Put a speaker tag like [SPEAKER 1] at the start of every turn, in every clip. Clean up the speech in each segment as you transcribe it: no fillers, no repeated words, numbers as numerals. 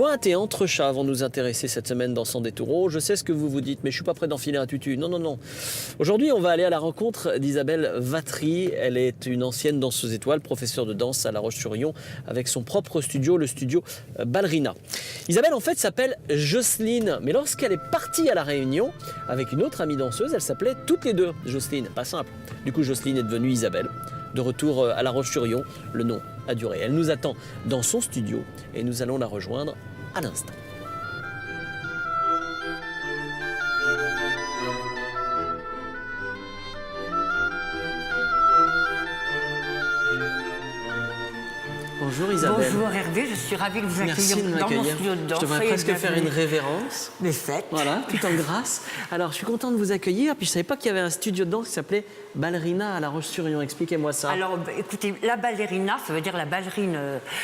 [SPEAKER 1] Pointe et Entrechat vont nous intéresser cette semaine dans Sans détour. Oh, je sais ce que vous vous dites, mais je suis pas prêt d'enfiler un tutu. Non, non, non. Aujourd'hui, on va aller à la rencontre d'Isabelle Vatry. Elle est une ancienne danseuse étoile, professeure de danse à La Roche-sur-Yon, avec son propre studio, le studio Ballerina. Isabelle, en fait, s'appelle Jocelyne. Mais lorsqu'elle est partie à La Réunion, avec une autre amie danseuse, elle s'appelait toutes les deux Jocelyne. Pas simple. Du coup, Jocelyne est devenue Isabelle. De retour à La Roche-sur-Yon, le nom a duré. Elle nous attend dans son studio et nous allons la rejoindre à l'instant. Bonjour Isabelle.
[SPEAKER 2] Bonjour Hervé, je suis ravie de vous accueillir dans mon studio de danse.
[SPEAKER 1] Je devrais presque faire une révérence.
[SPEAKER 2] Mais faites.
[SPEAKER 1] Voilà, tout en grâce. Alors, je suis content de vous accueillir. Puis, je ne savais pas qu'il y avait un studio de danse qui s'appelait Ballerina à La Roche-sur-Yon. Expliquez-moi ça.
[SPEAKER 2] Alors, écoutez, la ballerina, ça veut dire la ballerine.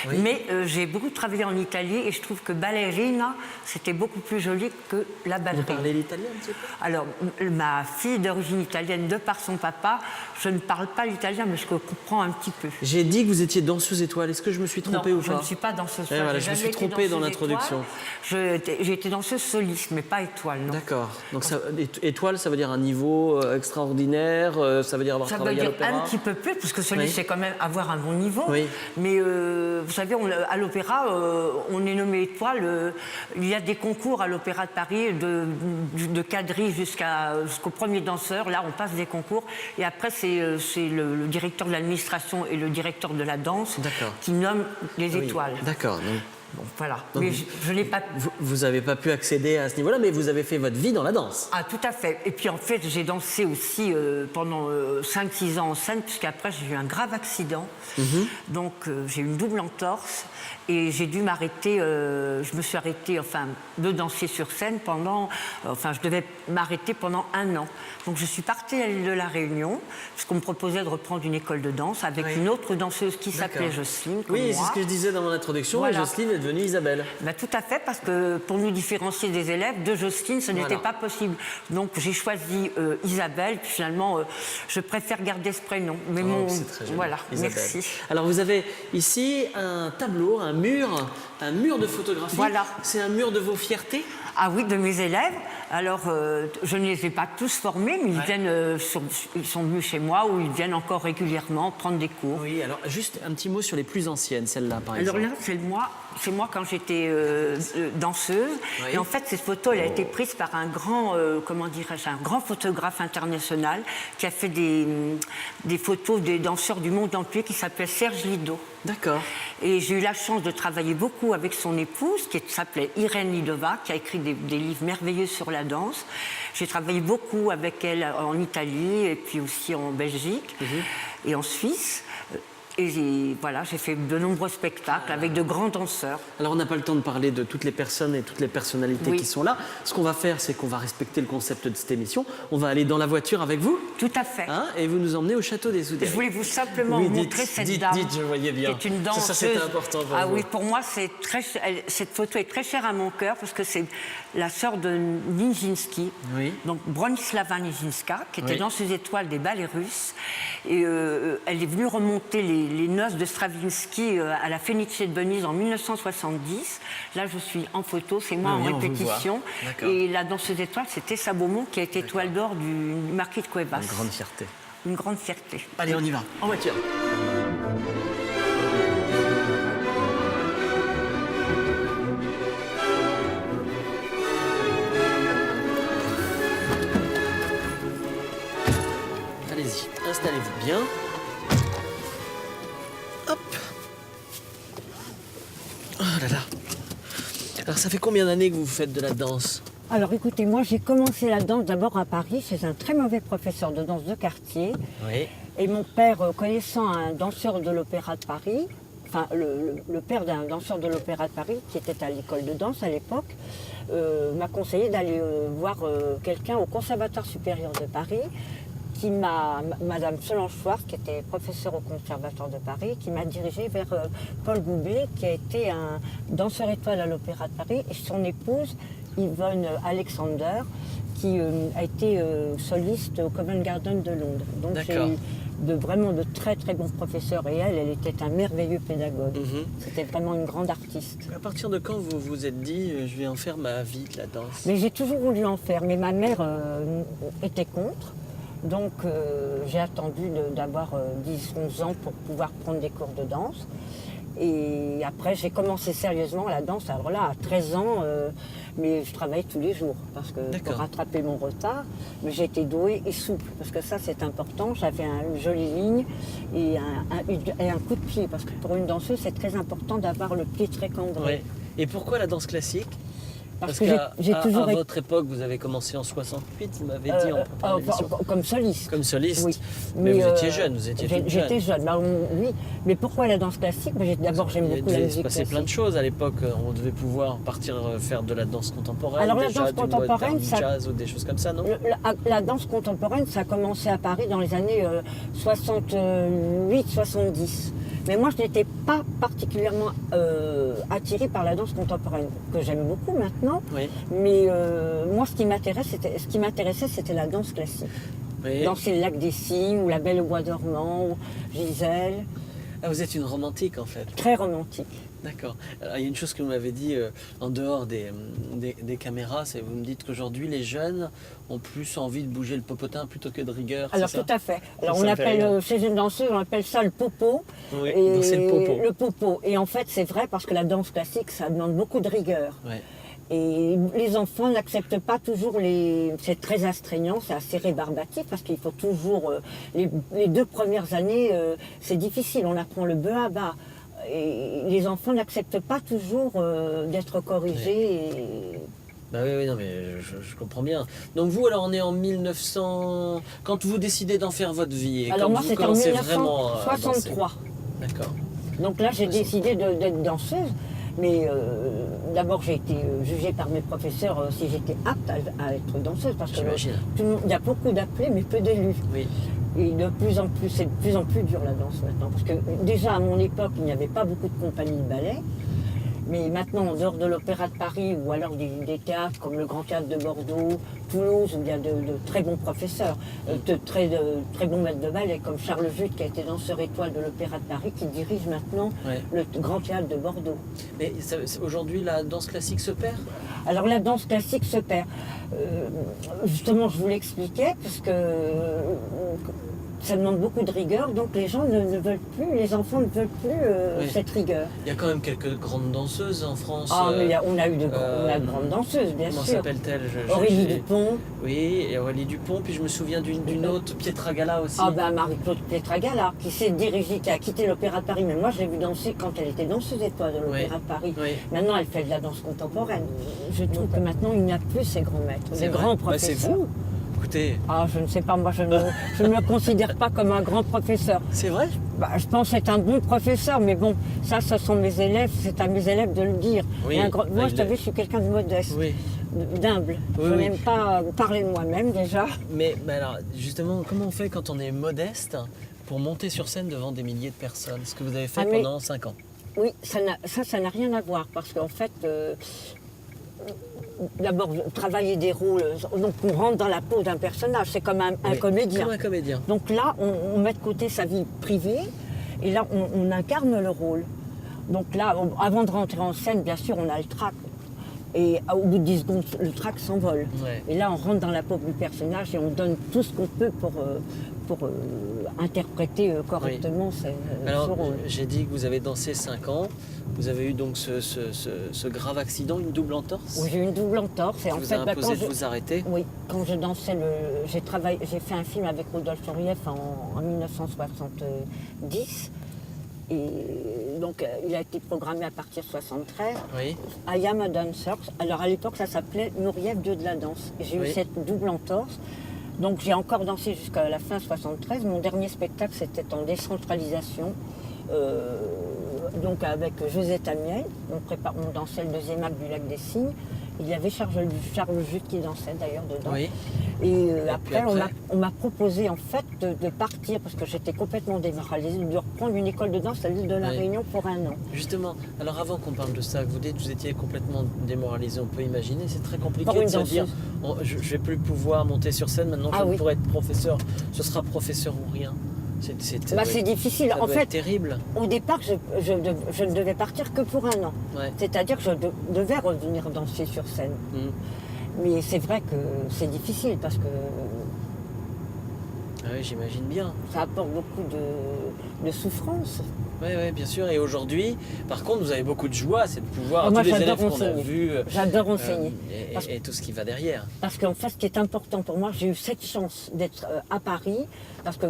[SPEAKER 1] Oui.
[SPEAKER 2] Mais j'ai beaucoup travaillé en Italie et je trouve que ballerina, c'était beaucoup plus joli que la ballerine.
[SPEAKER 1] Vous parlez l'italien un petit peu?
[SPEAKER 2] Alors, ma fille d'origine italienne, de par son papa, je ne parle pas l'italien, mais je comprends un petit peu.
[SPEAKER 1] J'ai dit que vous étiez danseuse étoile. Est-ce que je me suis trompée
[SPEAKER 2] non,
[SPEAKER 1] ou pas?
[SPEAKER 2] je ne suis pas danseuse étoile.
[SPEAKER 1] Voilà, je me suis trompée dans l'introduction.
[SPEAKER 2] J'ai été danseuse soliste, mais pas étoile, non.
[SPEAKER 1] D'accord. Donc, étoile, ça veut dire un niveau extraordinaire, ça veut dire avoir travaillé à l'opéra?
[SPEAKER 2] Un petit peu plus, parce que soliste,
[SPEAKER 1] Oui.
[SPEAKER 2] c'est quand même avoir un bon niveau.
[SPEAKER 1] Oui.
[SPEAKER 2] Mais vous savez, à l'opéra, on est nommé étoile. Il y a des concours à l'Opéra de Paris, de quadrille jusqu'au premier danseur. Là, on passe des concours. Et après, c'est le directeur de l'administration et le directeur de la danse qui nomment les étoiles.
[SPEAKER 1] D'accord.
[SPEAKER 2] Bon, voilà.
[SPEAKER 1] Donc,
[SPEAKER 2] mais je n'ai pas...
[SPEAKER 1] Vous n'avez pas pu accéder à ce niveau-là, mais vous avez fait votre vie dans la danse.
[SPEAKER 2] Ah, tout à fait. Et puis, en fait, j'ai dansé aussi pendant 5-6 ans en scène, puisqu'après, j'ai eu un grave accident. Donc, j'ai eu une double entorse. Et j'ai dû m'arrêter, je me suis arrêtée, de danser sur scène je devais m'arrêter pendant 1 an. Donc je suis partie à l'île de la Réunion, puisqu'on me proposait de reprendre une école de danse avec une autre danseuse qui s'appelait Jocelyne.
[SPEAKER 1] Oui, c'est ce que je disais dans mon introduction, voilà. Et Jocelyne est devenue Isabelle.
[SPEAKER 2] Ben, tout à fait, parce que pour nous différencier des élèves, de Jocelyne, ce n'était pas possible. Donc j'ai choisi Isabelle, puis finalement, je préfère garder ce prénom. Mais
[SPEAKER 1] c'est très joli.
[SPEAKER 2] Voilà,
[SPEAKER 1] Isabelle.
[SPEAKER 2] merci.
[SPEAKER 1] Alors vous avez ici un tableau, un mur de photographie.
[SPEAKER 2] Voilà.
[SPEAKER 1] C'est un mur de vos fiertés?
[SPEAKER 2] Ah oui, de mes élèves. Alors, je ne les ai pas tous formés, mais ils sont venus chez moi ou ils viennent encore régulièrement prendre des cours.
[SPEAKER 1] Oui, alors juste un petit mot sur les plus anciennes, celle-là par exemple.
[SPEAKER 2] Alors là, c'est moi quand j'étais danseuse.
[SPEAKER 1] Oui.
[SPEAKER 2] Et en fait, cette photo, elle a été prise par un grand, un grand photographe international qui a fait des photos des danseurs du monde entier qui s'appelait Serge Lido.
[SPEAKER 1] D'accord.
[SPEAKER 2] Et j'ai eu la chance de travailler beaucoup avec son épouse, qui s'appelait Irène Lidova, qui a écrit des livres merveilleux sur la danse. J'ai travaillé beaucoup avec elle en Italie et puis aussi en Belgique et en Suisse. Et j'ai fait de nombreux spectacles avec de grands danseurs.
[SPEAKER 1] Alors on n'a pas le temps de parler de toutes les personnes et toutes les personnalités qui sont là. Ce qu'on va faire, c'est qu'on va respecter le concept de cette émission. On va aller dans la voiture avec vous.
[SPEAKER 2] Tout à fait.
[SPEAKER 1] Et vous nous emmenez au château des Oudéry.
[SPEAKER 2] Je voulais vous simplement montrer cette dame.
[SPEAKER 1] Dites, je voyais bien.
[SPEAKER 2] Qui est une danseuse.
[SPEAKER 1] Ça c'était important pour vous.
[SPEAKER 2] Oui, pour moi, cette photo est très chère à mon cœur parce que c'est la sœur de Nijinsky, donc Bronislava Nijińska, qui était danseuse étoile des ballets russes. Et elle est venue remonter les noces de Stravinsky à la Fenice de Venise en 1970. Là, je suis en photo, c'est moi en répétition. Et la danseuse étoile, c'était Tessa Beaumont, qui a été étoile d'or du marquis de Cuevas.
[SPEAKER 1] Une grande fierté.
[SPEAKER 2] Une grande fierté.
[SPEAKER 1] Allez, on y va, en voiture. Allez-y, installez-vous bien. Hop. Oh là là. Alors ça fait combien d'années que vous faites de la danse?
[SPEAKER 2] Alors écoutez, moi j'ai commencé la danse d'abord à Paris chez un très mauvais professeur de danse de quartier.
[SPEAKER 1] Oui.
[SPEAKER 2] Et mon père, connaissant un danseur de l'Opéra de Paris, le père d'un danseur de l'Opéra de Paris qui était à l'école de danse à l'époque, m'a conseillé d'aller voir quelqu'un au Conservatoire supérieur de Paris Madame Solange Chouard, qui était professeure au Conservatoire de Paris, qui m'a dirigée vers Paul Goubet, qui a été un danseur étoile à l'Opéra de Paris, et son épouse, Yvonne Alexander, qui a été soliste au Covent Garden de Londres. Donc j'ai eu vraiment de très très bons professeurs. Et elle était un merveilleux pédagogue.
[SPEAKER 1] Mhm.
[SPEAKER 2] C'était vraiment une grande artiste.
[SPEAKER 1] À partir de quand vous vous êtes dit je vais en faire ma vie de la danse?
[SPEAKER 2] Mais j'ai toujours voulu en faire, mais ma mère était contre. Donc j'ai attendu d'avoir 10-11 ans pour pouvoir prendre des cours de danse. Et après, j'ai commencé sérieusement la danse. Alors là, à 13 ans, mais je travaillais tous les jours parce que pour rattraper mon retard. Mais j'étais douée et souple parce que ça, c'est important. J'avais une jolie ligne et un coup de pied parce que pour une danseuse, c'est très important d'avoir le pied très cambré.
[SPEAKER 1] Ouais. Et pourquoi la danse classique? Parce
[SPEAKER 2] que j'ai toujours
[SPEAKER 1] à votre époque, vous avez commencé en 68, vous m'avez dit en préparant l'émission.
[SPEAKER 2] Comme soliste.
[SPEAKER 1] Comme soliste.
[SPEAKER 2] Oui.
[SPEAKER 1] Mais vous étiez jeune, vous étiez toute jeune.
[SPEAKER 2] J'étais jeune, oui. Mais pourquoi la danse classique? D'abord, j'aime beaucoup la musique classique.
[SPEAKER 1] Il s'est passé plein de choses à l'époque. On devait pouvoir partir faire de la danse contemporaine.
[SPEAKER 2] Alors la
[SPEAKER 1] déjà,
[SPEAKER 2] danse contemporaine,
[SPEAKER 1] du jazz ou des choses comme ça, non?
[SPEAKER 2] La danse contemporaine, ça a commencé à Paris dans les années 68-70. Mais moi, je n'étais pas particulièrement attirée par la danse contemporaine, que j'aime beaucoup maintenant.
[SPEAKER 1] Oui.
[SPEAKER 2] Mais moi, ce qui m'intéressait, c'était la danse classique.
[SPEAKER 1] Oui.
[SPEAKER 2] Danser le lac des Cygnes, ou la Belle au bois dormant, ou Gisèle.
[SPEAKER 1] Ah, vous êtes une romantique en fait.
[SPEAKER 2] Très romantique.
[SPEAKER 1] D'accord. Alors, il y a une chose que vous m'avez dit en dehors des caméras, c'est que vous me dites qu'aujourd'hui les jeunes ont plus envie de bouger le popotin plutôt que de rigueur.
[SPEAKER 2] Alors tout à fait. Alors on appelle, chez une danseuse, on appelle ça le popo.
[SPEAKER 1] Oui, danser le popo.
[SPEAKER 2] Le popo. Et en fait c'est vrai parce que la danse classique ça demande beaucoup de rigueur.
[SPEAKER 1] Ouais.
[SPEAKER 2] Et les enfants n'acceptent pas toujours c'est très astreignant, c'est assez rébarbatif parce qu'il faut toujours, les 2 premières années, c'est difficile, on apprend le bas à bas. Et les enfants n'acceptent pas toujours d'être corrigés. Et...
[SPEAKER 1] Bah oui, non, mais je comprends bien. Donc vous, alors on est en 1900... Quand vous décidez d'en faire votre vie, et
[SPEAKER 2] alors
[SPEAKER 1] quand
[SPEAKER 2] moi
[SPEAKER 1] vous
[SPEAKER 2] c'était en
[SPEAKER 1] commencez vraiment à
[SPEAKER 2] 1963.
[SPEAKER 1] D'accord.
[SPEAKER 2] Donc là j'ai décidé d'être danseuse. Mais d'abord, j'ai été jugée par mes professeurs si j'étais apte à être danseuse. Parce que il y a beaucoup d'appelés, mais peu d'élus.
[SPEAKER 1] Oui.
[SPEAKER 2] Et c'est de plus en plus dur la danse maintenant. Parce que déjà, à mon époque, il n'y avait pas beaucoup de compagnies de ballet. Mais maintenant, en dehors de l'Opéra de Paris ou alors des théâtres comme le Grand Théâtre de Bordeaux, Toulouse, où il y a de très bons professeurs, de très bons maîtres de ballet, comme Charles Jute, qui a été danseur étoile de l'Opéra de Paris, qui dirige maintenant le Grand Théâtre de Bordeaux.
[SPEAKER 1] Mais aujourd'hui, la danse classique se perd?
[SPEAKER 2] Alors la danse classique se perd. Justement, je vous l'expliquais, parce que ça demande beaucoup de rigueur, donc les gens ne veulent plus, les enfants ne veulent plus cette rigueur.
[SPEAKER 1] Il y a quand même quelques grandes danseuses en France.
[SPEAKER 2] Ah, mais on a de grandes danseuses, bien sûr.
[SPEAKER 1] Comment s'appelle-t-elle?
[SPEAKER 2] Aurélie Dupont.
[SPEAKER 1] Oui, et Aurélie Dupont, puis je me souviens d'une autre, Pietra Gala aussi.
[SPEAKER 2] Ah ben Marie-Claude Pietra Gala, qui s'est dirigée, qui a quitté l'Opéra de Paris, mais moi je l'ai vue danser quand elle était danseuse étoile de l'Opéra de Paris.
[SPEAKER 1] Oui.
[SPEAKER 2] Maintenant elle fait de la danse contemporaine. Je trouve que maintenant il n'y a plus ces grands maîtres, ces grands professeurs.
[SPEAKER 1] C'est vous. Écoutez.
[SPEAKER 2] Ah, je ne sais pas, moi je ne me considère pas comme un grand professeur.
[SPEAKER 1] C'est vrai?
[SPEAKER 2] Je pense être un bon professeur, mais bon, ça ce sont mes élèves, c'est à mes élèves de le dire.
[SPEAKER 1] Oui,
[SPEAKER 2] moi, je je suis quelqu'un de modeste, d'humble. Je n'aime pas parler de moi-même déjà.
[SPEAKER 1] Mais alors, justement, comment on fait quand on est modeste pour monter sur scène devant des milliers de personnes? Ce que vous avez fait pendant 5 ans.
[SPEAKER 2] Oui, ça n'a rien à voir, parce qu'en fait... D'abord, travailler des rôles, donc on rentre dans la peau d'un personnage, c'est comme un comédien.
[SPEAKER 1] Comme un comédien.
[SPEAKER 2] Donc là, on met de côté sa vie privée, et là, on incarne le rôle. Donc là, avant de rentrer en scène, bien sûr, on a le trac. Et au bout de 10 secondes, le trac s'envole.
[SPEAKER 1] Ouais.
[SPEAKER 2] Et là, on rentre dans la peau du personnage et on donne tout ce qu'on peut pour interpréter correctement ce rôle.
[SPEAKER 1] J'ai dit que vous avez dansé 5 ans. Vous avez eu donc ce grave accident, une double entorse?
[SPEAKER 2] Oui, j'ai eu une double entorse. Et en fait,
[SPEAKER 1] vous a imposé de vous arrêter?
[SPEAKER 2] Oui, quand je dansais, j'ai fait un film avec Rodolphe Orieff en 1970. Et donc, il a été programmé à partir de 1973.
[SPEAKER 1] Oui.
[SPEAKER 2] I Am a Dancer. Alors, à l'époque, ça s'appelait Nourieff, dieu de la danse. Et j'ai eu cette double entorse. Donc, j'ai encore dansé jusqu'à la fin 1973. Mon dernier spectacle, c'était en décentralisation. Donc, avec Josette Amiel. On dansait le 2e acte du Lac des Cygnes. Il y avait Charles Jute qui dansait d'ailleurs dedans. Oui. Et après, on m'a proposé en fait de partir parce que j'étais complètement démoralisée, de reprendre une école de danse à l'île de la Réunion pour 1 an.
[SPEAKER 1] Justement, alors avant qu'on parle de ça, vous dites que vous étiez complètement démoralisée, on peut imaginer, c'est très compliqué de se dire je ne vais plus pouvoir monter sur scène, maintenant je pourrais être professeur, ce sera professeur ou rien.
[SPEAKER 2] C'est difficile.
[SPEAKER 1] Ça
[SPEAKER 2] En
[SPEAKER 1] doit
[SPEAKER 2] fait,
[SPEAKER 1] être terrible.
[SPEAKER 2] au départ, je ne devais partir que pour 1 an.
[SPEAKER 1] Ouais.
[SPEAKER 2] C'est-à-dire que je devais revenir danser sur scène. Mais c'est vrai que c'est difficile parce que
[SPEAKER 1] Ah oui, j'imagine bien.
[SPEAKER 2] ça apporte beaucoup de souffrance.
[SPEAKER 1] Oui, bien sûr. Et aujourd'hui, par contre, vous avez beaucoup de joie, c'est de pouvoir,
[SPEAKER 2] Moi,
[SPEAKER 1] tous les
[SPEAKER 2] j'adore
[SPEAKER 1] élèves qu'on a
[SPEAKER 2] enseigner.
[SPEAKER 1] vus,
[SPEAKER 2] J'adore enseigner.
[SPEAKER 1] et tout ce qui va derrière.
[SPEAKER 2] Parce qu'en fait, ce qui est important pour moi, j'ai eu cette chance d'être à Paris parce que,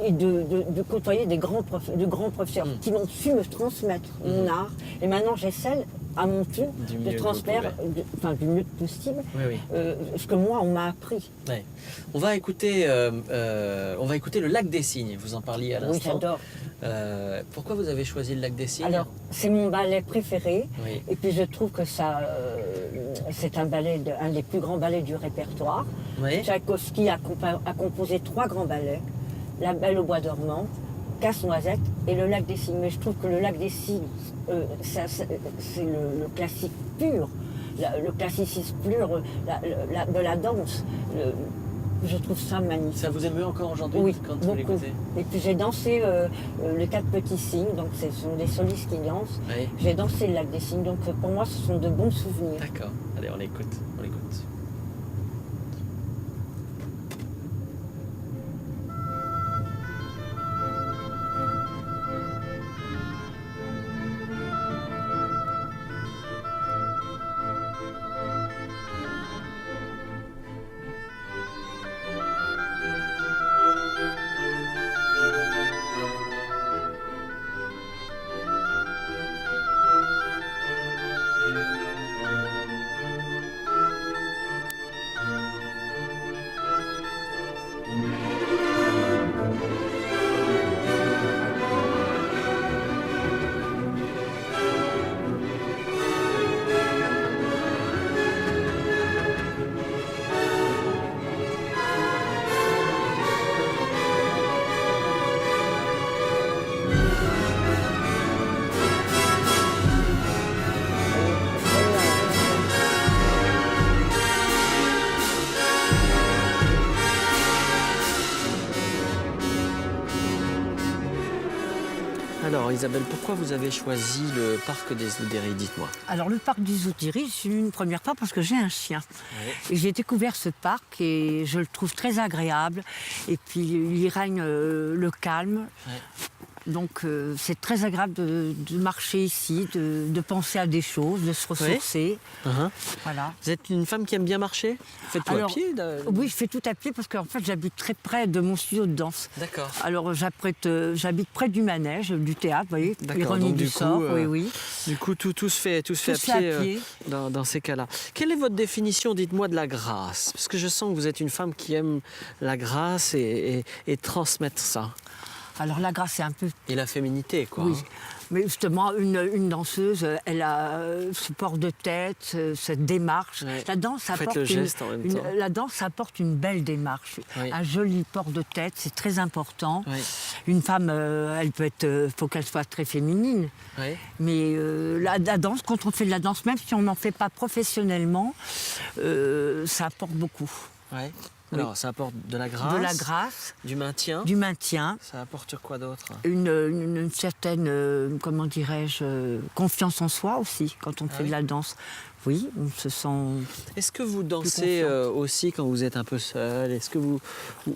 [SPEAKER 2] et de côtoyer de grands professeurs qui m'ont su me transmettre mon art. Et maintenant, j'essaie à mon tour
[SPEAKER 1] Du mieux
[SPEAKER 2] de
[SPEAKER 1] que vous
[SPEAKER 2] transmettre, du mieux possible,
[SPEAKER 1] Oui.
[SPEAKER 2] ce que moi, on m'a appris.
[SPEAKER 1] Ouais. On va écouter le Lac des Cygnes, vous en parliez à
[SPEAKER 2] Oui,
[SPEAKER 1] l'instant.
[SPEAKER 2] j'adore.
[SPEAKER 1] Pourquoi vous avez choisi le Lac des Cygnes?
[SPEAKER 2] Alors, c'est mon ballet préféré.
[SPEAKER 1] Oui.
[SPEAKER 2] Et puis, je trouve que c'est un des plus grands ballets du répertoire.
[SPEAKER 1] Oui.
[SPEAKER 2] Tchaïkovski a composé 3 grands ballets. La Belle au bois dormant, Casse-Noisette et le Lac des Cygnes. Mais je trouve que le Lac des Cygnes, c'est le classique pur, le classicisme pur de la danse. Je trouve ça magnifique.
[SPEAKER 1] Ça vous émeut encore aujourd'hui
[SPEAKER 2] Oui,
[SPEAKER 1] quand vous
[SPEAKER 2] beaucoup.
[SPEAKER 1] l'écoutez?
[SPEAKER 2] Et puis j'ai dansé les 4 petits cygnes, donc ce sont des solistes qui dansent.
[SPEAKER 1] Oui.
[SPEAKER 2] J'ai dansé le Lac des Cygnes, donc pour moi ce sont de bons souvenirs.
[SPEAKER 1] D'accord. Allez, on l'écoute. Alors Isabelle, pourquoi vous avez choisi le parc des Oudéry? Dites-moi.
[SPEAKER 2] Alors le parc des Oudéry, c'est une première part parce que j'ai un chien.
[SPEAKER 1] Oui.
[SPEAKER 2] Et j'ai découvert ce parc et je le trouve très agréable. Et puis il y règne le calme.
[SPEAKER 1] Ouais.
[SPEAKER 2] Donc c'est très agréable de marcher ici, de penser à des choses, de se ressourcer. Voilà.
[SPEAKER 1] Vous êtes une femme qui aime bien marcher? Vous faites tout à pied?
[SPEAKER 2] Oui, je fais tout à pied parce qu'en fait j'habite très près de mon studio de danse.
[SPEAKER 1] D'accord.
[SPEAKER 2] Alors j'habite près du manège, du théâtre, vous voyez,
[SPEAKER 1] D'accord,
[SPEAKER 2] Ironie
[SPEAKER 1] donc
[SPEAKER 2] du
[SPEAKER 1] du
[SPEAKER 2] sort,
[SPEAKER 1] coup,
[SPEAKER 2] oui.
[SPEAKER 1] Du coup, tout se fait à pied, dans ces cas-là. Quelle est votre définition, dites-moi, de la grâce? Parce que je sens que vous êtes une femme qui aime la grâce et transmettre ça.
[SPEAKER 2] Alors la grâce, c'est un peu...
[SPEAKER 1] Et la féminité, quoi.
[SPEAKER 2] Oui,
[SPEAKER 1] hein.
[SPEAKER 2] mais justement, une danseuse, elle a ce port de tête, cette démarche.
[SPEAKER 1] Ouais.
[SPEAKER 2] La danse
[SPEAKER 1] Vous faites le geste en même temps.
[SPEAKER 2] La danse apporte une belle démarche,
[SPEAKER 1] Oui.
[SPEAKER 2] un joli port de tête, c'est très important.
[SPEAKER 1] Oui.
[SPEAKER 2] Une femme, elle peut être, faut qu'elle soit très féminine.
[SPEAKER 1] Oui.
[SPEAKER 2] Mais la danse, quand on fait de la danse, même si on n'en fait pas professionnellement, ça apporte beaucoup.
[SPEAKER 1] Ouais.
[SPEAKER 2] Oui.
[SPEAKER 1] Alors, ça apporte de la grâce.
[SPEAKER 2] De la grâce,
[SPEAKER 1] Du maintien.
[SPEAKER 2] du maintien,
[SPEAKER 1] Ça apporte quoi d'autre?
[SPEAKER 2] une certaine, comment dirais-je, confiance en soi aussi quand on fait
[SPEAKER 1] oui.
[SPEAKER 2] de la danse. Oui, on se sent...
[SPEAKER 1] Est-ce que vous dansez aussi quand vous êtes un peu seul? Est-ce que vous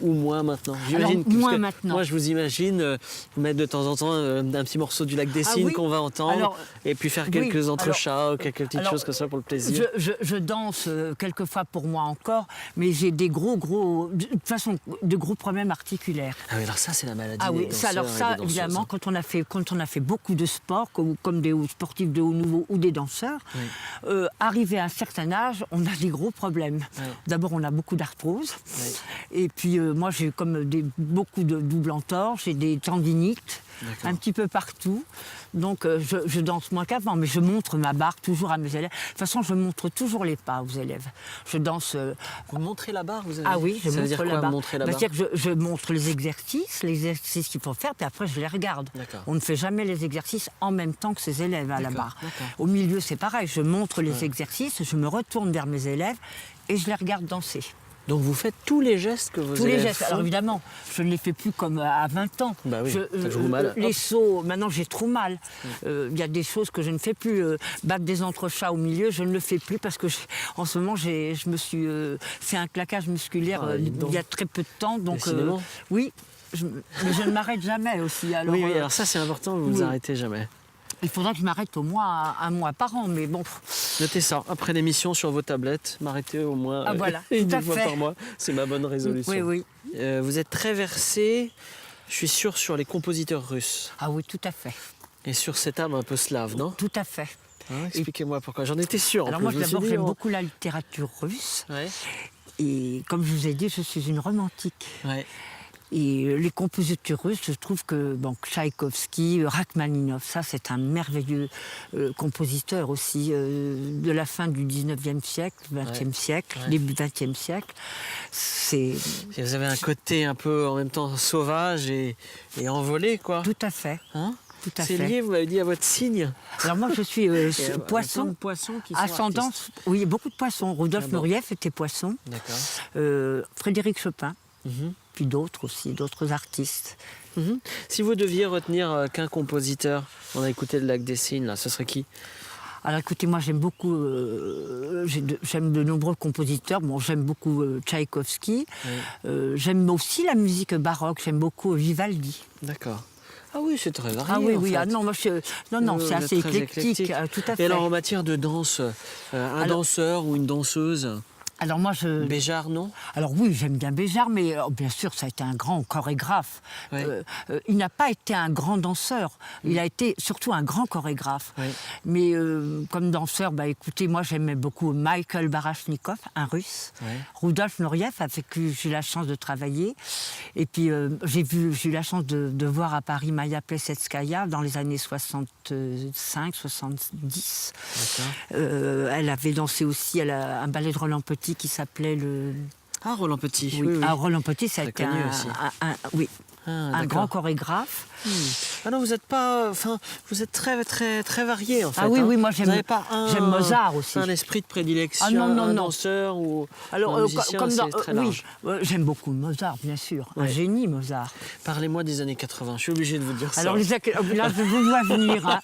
[SPEAKER 1] ou moins maintenant?
[SPEAKER 2] Alors,
[SPEAKER 1] Parce
[SPEAKER 2] moins
[SPEAKER 1] que
[SPEAKER 2] maintenant.
[SPEAKER 1] Moi, je vous imagine vous mettre de temps en temps un petit morceau du Lac des Cygnes
[SPEAKER 2] oui.
[SPEAKER 1] qu'on va entendre,
[SPEAKER 2] Alors,
[SPEAKER 1] et puis faire
[SPEAKER 2] oui,
[SPEAKER 1] quelques entrechats ou quelques petites choses comme ça pour le plaisir.
[SPEAKER 2] Je danse quelquefois pour moi encore, mais j'ai des de toute façon, de gros problèmes articulaires.
[SPEAKER 1] Ah oui, alors ça, c'est la maladie
[SPEAKER 2] Ah
[SPEAKER 1] des
[SPEAKER 2] oui,
[SPEAKER 1] danseurs
[SPEAKER 2] alors
[SPEAKER 1] et
[SPEAKER 2] ça,
[SPEAKER 1] des danseuses,
[SPEAKER 2] évidemment,
[SPEAKER 1] hein.
[SPEAKER 2] quand on a fait beaucoup de sport, comme des sportifs de haut niveau ou des danseurs,
[SPEAKER 1] Oui.
[SPEAKER 2] arrivé à un certain âge, on a des gros problèmes.
[SPEAKER 1] Oui.
[SPEAKER 2] D'abord, on a beaucoup d'arthrose.
[SPEAKER 1] Oui.
[SPEAKER 2] Et puis, moi, j'ai comme beaucoup de doubles entorses, j'ai des tendinites,
[SPEAKER 1] D'accord.
[SPEAKER 2] un petit peu partout. Donc, je danse moins qu'avant, mais je montre ma barre toujours à mes élèves. De toute façon, je montre toujours les pas aux élèves. Je danse...
[SPEAKER 1] Vous montrez la barre, vous avez
[SPEAKER 2] Ah oui, je
[SPEAKER 1] Ça veut dire
[SPEAKER 2] montre
[SPEAKER 1] quoi,
[SPEAKER 2] la barre.
[SPEAKER 1] montrer la barre?
[SPEAKER 2] C'est-à-dire que je montre les exercices qu'il faut faire, puis après, je les regarde.
[SPEAKER 1] D'accord.
[SPEAKER 2] On ne fait jamais les exercices en même temps que ses élèves à la
[SPEAKER 1] D'accord,
[SPEAKER 2] barre.
[SPEAKER 1] d'accord.
[SPEAKER 2] Au milieu, c'est pareil. Je montre les exercices, je me retourne vers mes élèves et je les regarde danser.
[SPEAKER 1] Donc vous faites tous les gestes que vos
[SPEAKER 2] Tous les
[SPEAKER 1] élèves
[SPEAKER 2] gestes.
[SPEAKER 1] font.
[SPEAKER 2] Alors évidemment, je ne les fais plus comme à 20 ans.
[SPEAKER 1] Bah oui, ça joue mal.
[SPEAKER 2] Les
[SPEAKER 1] Hop.
[SPEAKER 2] sauts, maintenant j'ai trop mal. Il y a des choses que je ne fais plus. Battre des entrechats au milieu, je ne le fais plus parce que en ce moment, je me suis fait un claquage musculaire
[SPEAKER 1] Dis donc.
[SPEAKER 2] il y a très peu de temps. Donc
[SPEAKER 1] Décidément.
[SPEAKER 2] oui, mais je ne m'arrête jamais aussi. Alors,
[SPEAKER 1] Oui, alors ça c'est important, vous vous
[SPEAKER 2] oui.
[SPEAKER 1] arrêtez jamais.
[SPEAKER 2] il faudra que je m'arrête au moins un mois par an, mais bon.
[SPEAKER 1] Notez ça, après l'émission sur vos tablettes, m'arrêter au moins
[SPEAKER 2] Ah, voilà,
[SPEAKER 1] une
[SPEAKER 2] tout à
[SPEAKER 1] fois
[SPEAKER 2] fait.
[SPEAKER 1] par mois. C'est ma bonne résolution.
[SPEAKER 2] Oui, oui.
[SPEAKER 1] Vous êtes très versé, je suis sûr, sur les compositeurs russes.
[SPEAKER 2] Ah oui, tout à fait.
[SPEAKER 1] Et sur cette âme un peu slave, non?
[SPEAKER 2] Tout à fait.
[SPEAKER 1] Hein, expliquez-moi pourquoi. J'en étais sûr.
[SPEAKER 2] Alors
[SPEAKER 1] en
[SPEAKER 2] moi,
[SPEAKER 1] plus. Je me suis
[SPEAKER 2] d'abord,
[SPEAKER 1] dit,
[SPEAKER 2] j'aime
[SPEAKER 1] oh.
[SPEAKER 2] beaucoup la littérature russe.
[SPEAKER 1] Ouais,
[SPEAKER 2] Et comme je vous ai dit, je suis une romantique.
[SPEAKER 1] ouais.
[SPEAKER 2] Et les compositeurs russes, je trouve que Tchaïkovski, Rachmaninov, ça c'est un merveilleux compositeur aussi de la fin du 19e siècle, 20e siècle,
[SPEAKER 1] ouais.
[SPEAKER 2] début 20e siècle. C'est
[SPEAKER 1] Vous avez un côté un peu en même temps sauvage et envolé, quoi.
[SPEAKER 2] tout à fait.
[SPEAKER 1] Hein,
[SPEAKER 2] Tout à
[SPEAKER 1] c'est
[SPEAKER 2] fait.
[SPEAKER 1] lié, vous m'avez dit, à votre signe.
[SPEAKER 2] Alors moi je suis
[SPEAKER 1] Et plein de
[SPEAKER 2] poisson,
[SPEAKER 1] poissons qui sont
[SPEAKER 2] ascendant,
[SPEAKER 1] artistes.
[SPEAKER 2] oui, beaucoup de poissons. Rudolf
[SPEAKER 1] Ah bon.
[SPEAKER 2] Nureyev était poisson,
[SPEAKER 1] D'accord.
[SPEAKER 2] Frédéric Chopin,
[SPEAKER 1] Mhm.
[SPEAKER 2] puis d'autres aussi, d'autres artistes.
[SPEAKER 1] Mhm. Si vous deviez retenir qu'un compositeur, on a écouté le Lac des Cygnes, là, ce serait qui?
[SPEAKER 2] Alors écoutez, moi j'aime beaucoup, j'aime de nombreux compositeurs. Bon, j'aime beaucoup Tchaïkovski.
[SPEAKER 1] Oui.
[SPEAKER 2] J'aime aussi la musique baroque. J'aime beaucoup Vivaldi.
[SPEAKER 1] D'accord. Ah oui, c'est très varié.
[SPEAKER 2] Ah oui,
[SPEAKER 1] en
[SPEAKER 2] oui.
[SPEAKER 1] fait.
[SPEAKER 2] Ah non, moi non,
[SPEAKER 1] Vous
[SPEAKER 2] c'est
[SPEAKER 1] êtes
[SPEAKER 2] assez
[SPEAKER 1] très
[SPEAKER 2] éclectique. Tout à fait.
[SPEAKER 1] Et alors en matière de danse, un danseur ou une danseuse,
[SPEAKER 2] Alors moi
[SPEAKER 1] Béjart, non?
[SPEAKER 2] alors oui, j'aime bien Béjart, mais bien sûr, ça a été un grand chorégraphe.
[SPEAKER 1] Ouais.
[SPEAKER 2] Il n'a pas été un grand danseur. Il a été surtout un grand chorégraphe.
[SPEAKER 1] Ouais.
[SPEAKER 2] Mais comme danseur, écoutez, moi j'aimais beaucoup Michael Barashnikov, un Russe.
[SPEAKER 1] Ouais.
[SPEAKER 2] Rudolf Nureyev, avec qui j'ai eu la chance de travailler. Et puis j'ai eu la chance de voir à Paris Maya Plesetskaya dans les années 65, 70.
[SPEAKER 1] D'accord.
[SPEAKER 2] Elle avait dansé aussi un ballet de Roland Petit qui s'appelait le...
[SPEAKER 1] Ah, Roland Petit.
[SPEAKER 2] Oui.
[SPEAKER 1] Oui, oui.
[SPEAKER 2] Ah, Roland Petit, ça a
[SPEAKER 1] Très
[SPEAKER 2] été
[SPEAKER 1] connu aussi.
[SPEAKER 2] oui,
[SPEAKER 1] Ah,
[SPEAKER 2] un
[SPEAKER 1] d'accord.
[SPEAKER 2] grand chorégraphe.
[SPEAKER 1] Ah non, vous êtes pas, enfin, vous êtes très, très, très varié en fait.
[SPEAKER 2] Ah oui,
[SPEAKER 1] hein.
[SPEAKER 2] oui, moi
[SPEAKER 1] Vous n'avez pas
[SPEAKER 2] j'aime Mozart aussi.
[SPEAKER 1] un esprit de prédilection,
[SPEAKER 2] Ah non, non,
[SPEAKER 1] un
[SPEAKER 2] non.
[SPEAKER 1] danseur ou
[SPEAKER 2] Alors,
[SPEAKER 1] un musicien,
[SPEAKER 2] comme dans,
[SPEAKER 1] c'est très
[SPEAKER 2] oui,
[SPEAKER 1] large.
[SPEAKER 2] j'aime beaucoup Mozart, bien sûr. Un
[SPEAKER 1] Ouais.
[SPEAKER 2] génie, Mozart.
[SPEAKER 1] Parlez-moi des années 80, je suis obligé de vous dire ça.
[SPEAKER 2] Alors, là, je vous vois venir. Hein,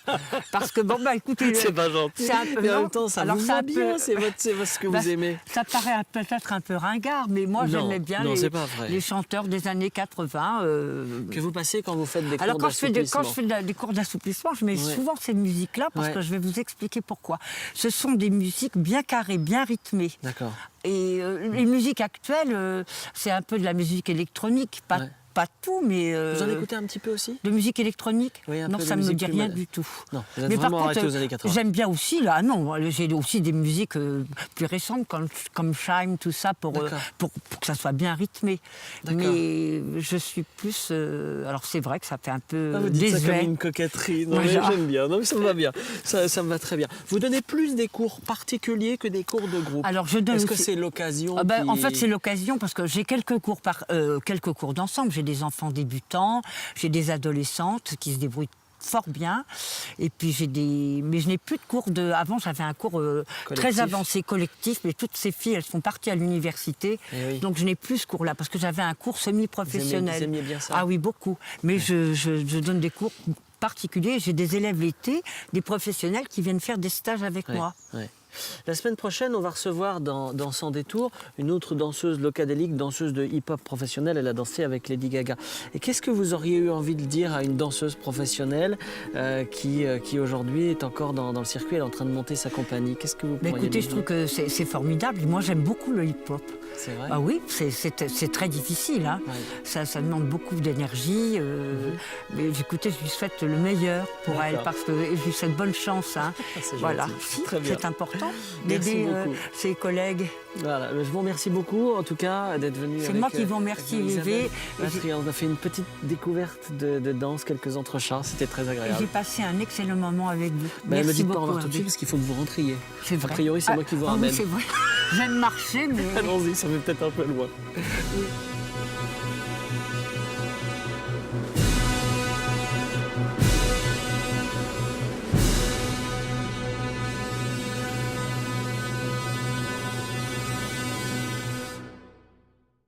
[SPEAKER 2] parce que, écoutez...
[SPEAKER 1] C'est pas gentil.
[SPEAKER 2] c'est un peu-
[SPEAKER 1] Mais en
[SPEAKER 2] non.
[SPEAKER 1] même temps, ça
[SPEAKER 2] Alors,
[SPEAKER 1] vous
[SPEAKER 2] c'est
[SPEAKER 1] va
[SPEAKER 2] un
[SPEAKER 1] bien,
[SPEAKER 2] peu-
[SPEAKER 1] c'est ce que vous aimez.
[SPEAKER 2] Ça paraît peut-être un peu ringard, mais moi,
[SPEAKER 1] Non,
[SPEAKER 2] j'aimais bien
[SPEAKER 1] non, c'est pas vrai.
[SPEAKER 2] les chanteurs des années 80.
[SPEAKER 1] Que vous passez quand vous faites des cours
[SPEAKER 2] Alors quand je fais
[SPEAKER 1] d'assouplissement.
[SPEAKER 2] des cours d'assouplissement, je mets
[SPEAKER 1] Ouais.
[SPEAKER 2] souvent ces musiques-là parce
[SPEAKER 1] Ouais.
[SPEAKER 2] que je vais vous expliquer pourquoi. Ce sont des musiques bien carrées, bien rythmées.
[SPEAKER 1] D'accord.
[SPEAKER 2] Et les musiques actuelles, c'est un peu de la musique électronique,
[SPEAKER 1] Ouais.
[SPEAKER 2] pas tout, mais...
[SPEAKER 1] Vous en écoutez un petit peu aussi?
[SPEAKER 2] de musique électronique?
[SPEAKER 1] Oui, un
[SPEAKER 2] non,
[SPEAKER 1] peu de
[SPEAKER 2] ça ne me
[SPEAKER 1] musique
[SPEAKER 2] dit
[SPEAKER 1] plus
[SPEAKER 2] rien
[SPEAKER 1] mal.
[SPEAKER 2] du tout.
[SPEAKER 1] Non, vous êtes
[SPEAKER 2] Mais par
[SPEAKER 1] vraiment
[SPEAKER 2] contre,
[SPEAKER 1] arrêté aux années 80.
[SPEAKER 2] j'aime bien aussi, là, non, j'ai aussi des musiques plus récentes, comme Chime, tout ça, pour que ça soit bien rythme.
[SPEAKER 1] D'accord.
[SPEAKER 2] Mais je suis plus... alors c'est vrai que ça fait un peu
[SPEAKER 1] Ah, vous dites ça
[SPEAKER 2] désuet.
[SPEAKER 1] comme une coquetterie. Non,
[SPEAKER 2] Ouais,
[SPEAKER 1] mais
[SPEAKER 2] genre.
[SPEAKER 1] j'aime bien. Non, mais ça me va bien. Ça me va très bien. Vous donnez plus des cours particuliers que des cours de groupe.
[SPEAKER 2] Alors je donne
[SPEAKER 1] Est-ce que
[SPEAKER 2] aussi-
[SPEAKER 1] c'est l'occasion qui...
[SPEAKER 2] En fait, c'est l'occasion parce que j'ai quelques cours d'ensemble. J'ai des enfants débutants, j'ai des adolescentes qui se débrouillent fort bien. Et puis mais je n'ai plus de cours de... Avant, j'avais un cours très
[SPEAKER 1] Collectif.
[SPEAKER 2] avancé, collectif, mais toutes ces filles, elles sont parties à l'université.
[SPEAKER 1] Eh oui.
[SPEAKER 2] Donc je n'ai plus ce cours-là parce que j'avais un cours semi-professionnel.
[SPEAKER 1] Vous aimiez bien ça?
[SPEAKER 2] Ah oui, beaucoup. Mais je donne des cours particuliers. J'ai des élèves l'été, des professionnels qui viennent faire des stages avec moi.
[SPEAKER 1] Ouais. La semaine prochaine, on va recevoir dans Sans Détour une autre danseuse locadélique, danseuse de hip-hop professionnelle. Elle a dansé avec Lady Gaga. Et qu'est-ce que vous auriez eu envie de dire à une danseuse professionnelle qui aujourd'hui est encore dans le circuit, elle est en train de monter sa compagnie? Qu'est-ce que vous
[SPEAKER 2] Mais
[SPEAKER 1] pourriez
[SPEAKER 2] écoutez,
[SPEAKER 1] lui
[SPEAKER 2] je trouve
[SPEAKER 1] dire?
[SPEAKER 2] que c'est formidable. Moi, j'aime beaucoup le hip-hop.
[SPEAKER 1] C'est vrai?
[SPEAKER 2] Ah oui, c'est très difficile. Hein.
[SPEAKER 1] Ouais.
[SPEAKER 2] Ça demande beaucoup d'énergie. Mais écoutez, je lui souhaite le meilleur pour elle
[SPEAKER 1] D'accord.
[SPEAKER 2] parce que je lui souhaite bonne chance. Hein.
[SPEAKER 1] C'est
[SPEAKER 2] Voilà,
[SPEAKER 1] gentil.
[SPEAKER 2] Si,
[SPEAKER 1] Très bien.
[SPEAKER 2] c'est important
[SPEAKER 1] Merci
[SPEAKER 2] d'aider
[SPEAKER 1] beaucoup.
[SPEAKER 2] ses collègues.
[SPEAKER 1] Voilà, je vous remercie beaucoup en tout cas d'être venu.
[SPEAKER 2] C'est
[SPEAKER 1] avec,
[SPEAKER 2] moi qui vous remercie,
[SPEAKER 1] avec Isabelle
[SPEAKER 2] Hervé.
[SPEAKER 1] Vatry. On a fait une petite découverte de danse, quelques entrechats, c'était très
[SPEAKER 2] Et
[SPEAKER 1] agréable.
[SPEAKER 2] j'ai passé un excellent moment avec vous.
[SPEAKER 1] Ben, ne me
[SPEAKER 2] Merci
[SPEAKER 1] dites pas au
[SPEAKER 2] beaucoup.
[SPEAKER 1] revoir tout de suite
[SPEAKER 2] Hervé.
[SPEAKER 1] parce qu'il faut que vous rentriez.
[SPEAKER 2] C'est vrai.
[SPEAKER 1] A priori, c'est moi qui vous
[SPEAKER 2] oui,
[SPEAKER 1] ramène.
[SPEAKER 2] c'est vrai. J'aime marcher, mais...
[SPEAKER 1] Allons-y, ça fait peut-être un peu loin.